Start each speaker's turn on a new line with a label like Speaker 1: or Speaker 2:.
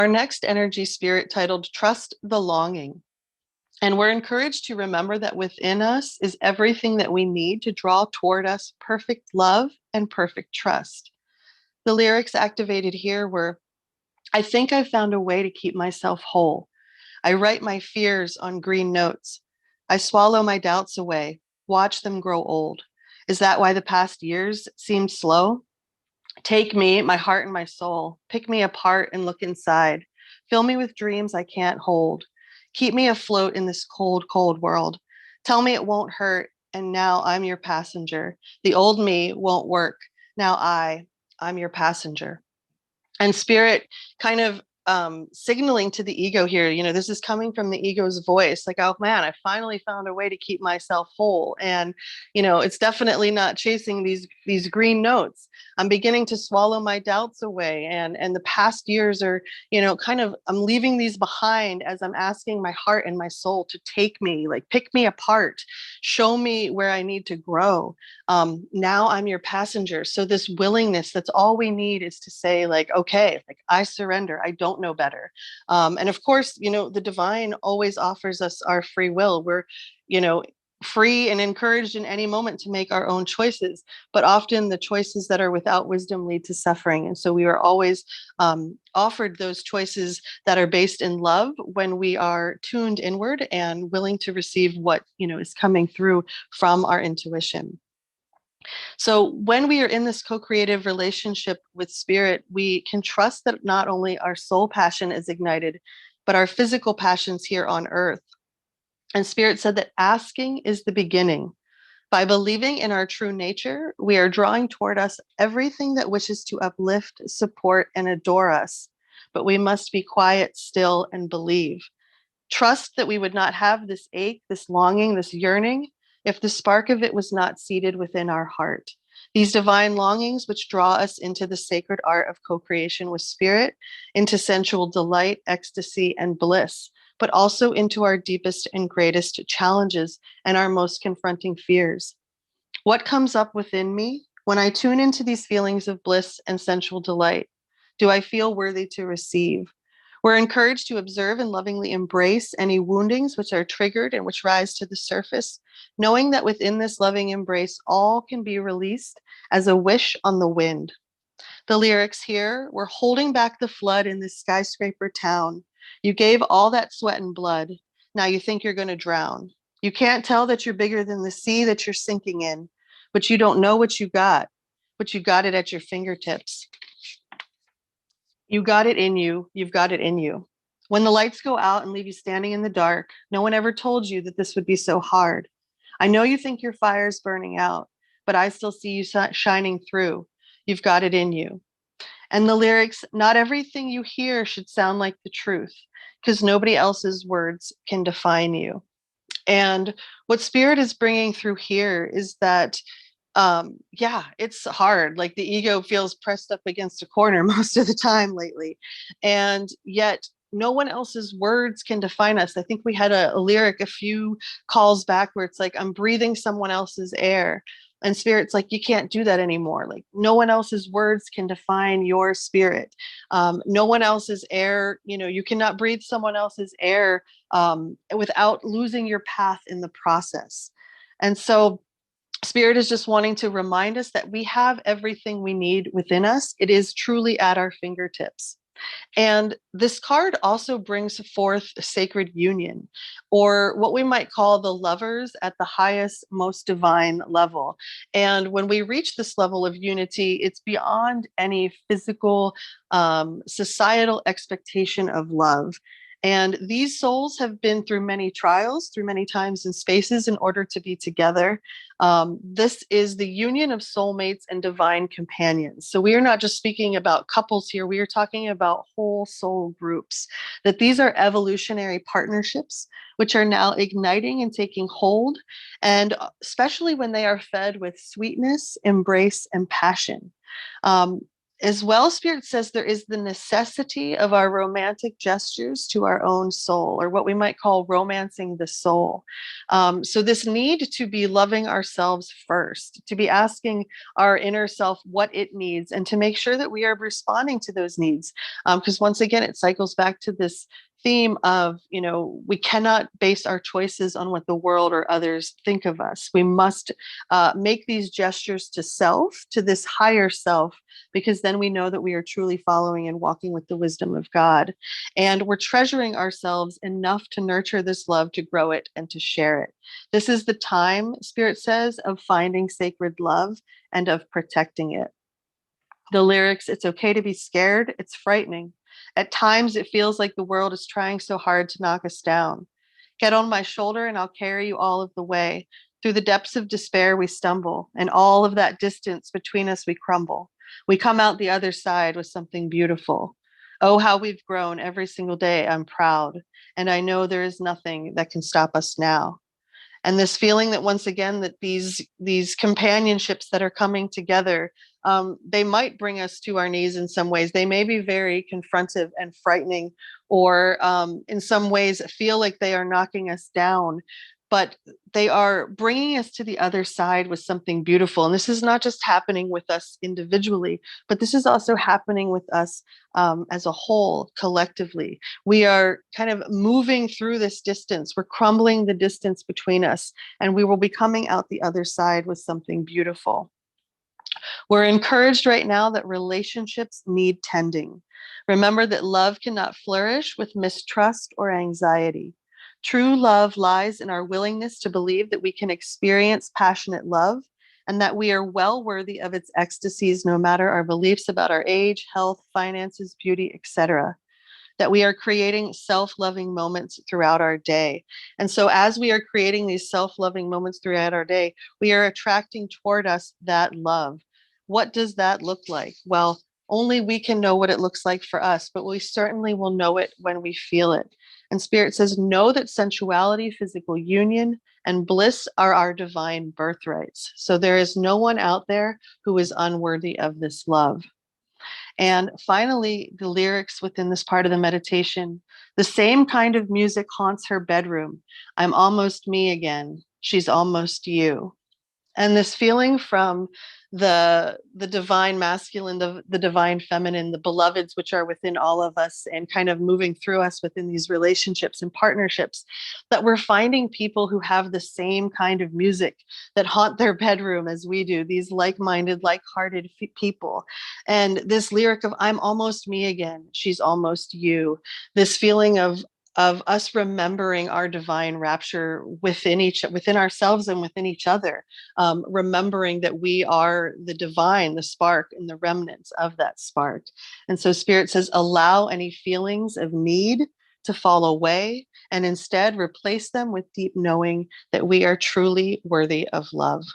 Speaker 1: Our next energy spirit titled Trust the Longing. And we're encouraged to remember that within us is everything that we need to draw toward us perfect love and perfect trust. The lyrics activated here were, I think I've found a way to keep myself whole. I write my fears on green notes. I swallow my doubts away, watch them grow old. Is that why the past years seemed slow? Take me, my heart and my soul, pick me apart and look inside. Fill me with dreams I can't hold. Keep me afloat in this cold, cold world. Tell me it won't hurt, and now I'm your passenger. The old me won't work. Now I'm your passenger. And spirit kind of signaling to the ego here, this is coming from the ego's voice, like, oh man, I finally found a way to keep myself whole. And it's definitely not chasing these green notes. I'm beginning to swallow my doubts away, and the past years are, I'm leaving these behind as I'm asking my heart and my soul to take me, like, pick me apart, show me where I need to grow. Now I'm your passenger. So this willingness, that's all we need, is to say, like, okay, like, I surrender. I don't know better. And of course, the divine always offers us our free will. We're, free and encouraged in any moment to make our own choices, but often the choices that are without wisdom lead to suffering. And so we are always offered those choices that are based in love when we are tuned inward and willing to receive what, is coming through from our intuition. So when we are in this co-creative relationship with spirit, we can trust that not only our soul passion is ignited, but our physical passions here on earth. And spirit said that asking is the beginning. By believing in our true nature, we are drawing toward us everything that wishes to uplift, support, and adore us. But we must be quiet, still, and believe. Trust that we would not have this ache, this longing, this yearning, if the spark of it was not seated within our heart. These divine longings, which draw us into the sacred art of co-creation with spirit, into sensual delight, ecstasy, and bliss, but also into our deepest and greatest challenges and our most confronting fears. What comes up within me when I tune into these feelings of bliss and sensual delight? Do I feel worthy to receive? We're encouraged to observe and lovingly embrace any woundings which are triggered and which rise to the surface, knowing that within this loving embrace, all can be released as a wish on the wind. The lyrics here, we're holding back the flood in this skyscraper town. You gave all that sweat and blood. Now you think you're going to drown. You can't tell that you're bigger than the sea that you're sinking in, but you don't know what you got, but you got it at your fingertips. You got it in you. You've got it in you. When the lights go out and leave you standing in the dark, no one ever told you that this would be so hard. I know you think your fire's burning out, but I still see you shining through. You've got it in you. And the lyrics, not everything you hear should sound like the truth, because nobody else's words can define you. And what spirit is bringing through here is that yeah, it's hard. Like, the ego feels pressed up against a corner most of the time lately, and yet no one else's words can define us. I think we had a lyric a few calls back where it's like, I'm breathing someone else's air, and spirit's like, you can't do that anymore. Like, no one else's words can define your spirit. No one else's air, you cannot breathe someone else's air without losing your path in the process. And so Spirit is just wanting to remind us that we have everything we need within us. It is truly at our fingertips. And this card also brings forth sacred union, or what we might call the lovers at the highest, most divine level. And when we reach this level of unity, it's beyond any physical, societal expectation of love. And these souls have been through many trials, through many times and spaces in order to be together. This is the union of soulmates and divine companions. So we are not just speaking about couples here, we are talking about whole soul groups, that these are evolutionary partnerships, which are now igniting and taking hold, and especially when they are fed with sweetness, embrace, and passion. As well, Spirit says there is the necessity of our romantic gestures to our own soul, or what we might call romancing the soul. So, this need to be loving ourselves first, to be asking our inner self what it needs, and to make sure that we are responding to those needs. Because once again, it cycles back to this theme of, we cannot base our choices on what the world or others think of us. We must make these gestures to self, to this higher self, because then we know that we are truly following and walking with the wisdom of God. And we're treasuring ourselves enough to nurture this love, to grow it, and to share it. This is the time, Spirit says, of finding sacred love and of protecting it. The lyrics, it's okay to be scared, it's frightening. At times, it feels like the world is trying so hard to knock us down. Get on my shoulder and I'll carry you all of the way. Through the depths of despair, we stumble, and all of that distance between us, we crumble. We come out the other side with something beautiful. Oh, how we've grown every single day. I'm proud. And I know there is nothing that can stop us now. And this feeling that, once again, that these companionships that are coming together, they might bring us to our knees in some ways. They may be very confrontive and frightening, or in some ways feel like they are knocking us down, but they are bringing us to the other side with something beautiful. And this is not just happening with us individually, but this is also happening with us as a whole, collectively. We are kind of moving through this distance. We're crumbling the distance between us, and we will be coming out the other side with something beautiful. We're encouraged right now that relationships need tending. Remember that love cannot flourish with mistrust or anxiety. True love lies in our willingness to believe that we can experience passionate love, and that we are well worthy of its ecstasies, no matter our beliefs about our age, health, finances, beauty, etc. That we are creating self-loving moments throughout our day. And so as we are creating these self-loving moments throughout our day, we are attracting toward us that love. What does that look like? Well, only we can know what it looks like for us, but we certainly will know it when we feel it. And Spirit says, know that sensuality, physical union, and bliss are our divine birthrights. So there is no one out there who is unworthy of this love. And finally, the lyrics within this part of the meditation, the same kind of music haunts her bedroom. I'm almost me again. She's almost you. And this feeling from the divine masculine, the divine feminine, the beloveds which are within all of us, and kind of moving through us within these relationships and partnerships, that we're finding people who have the same kind of music that haunt their bedroom as we do, these like-minded, like-hearted people. And this lyric of I'm almost me again, she's almost you, this feeling of us remembering our divine rapture within ourselves and within each other, remembering that we are the divine, the spark, and the remnants of that spark. And so Spirit says, allow any feelings of need to fall away, and instead replace them with deep knowing that we are truly worthy of love.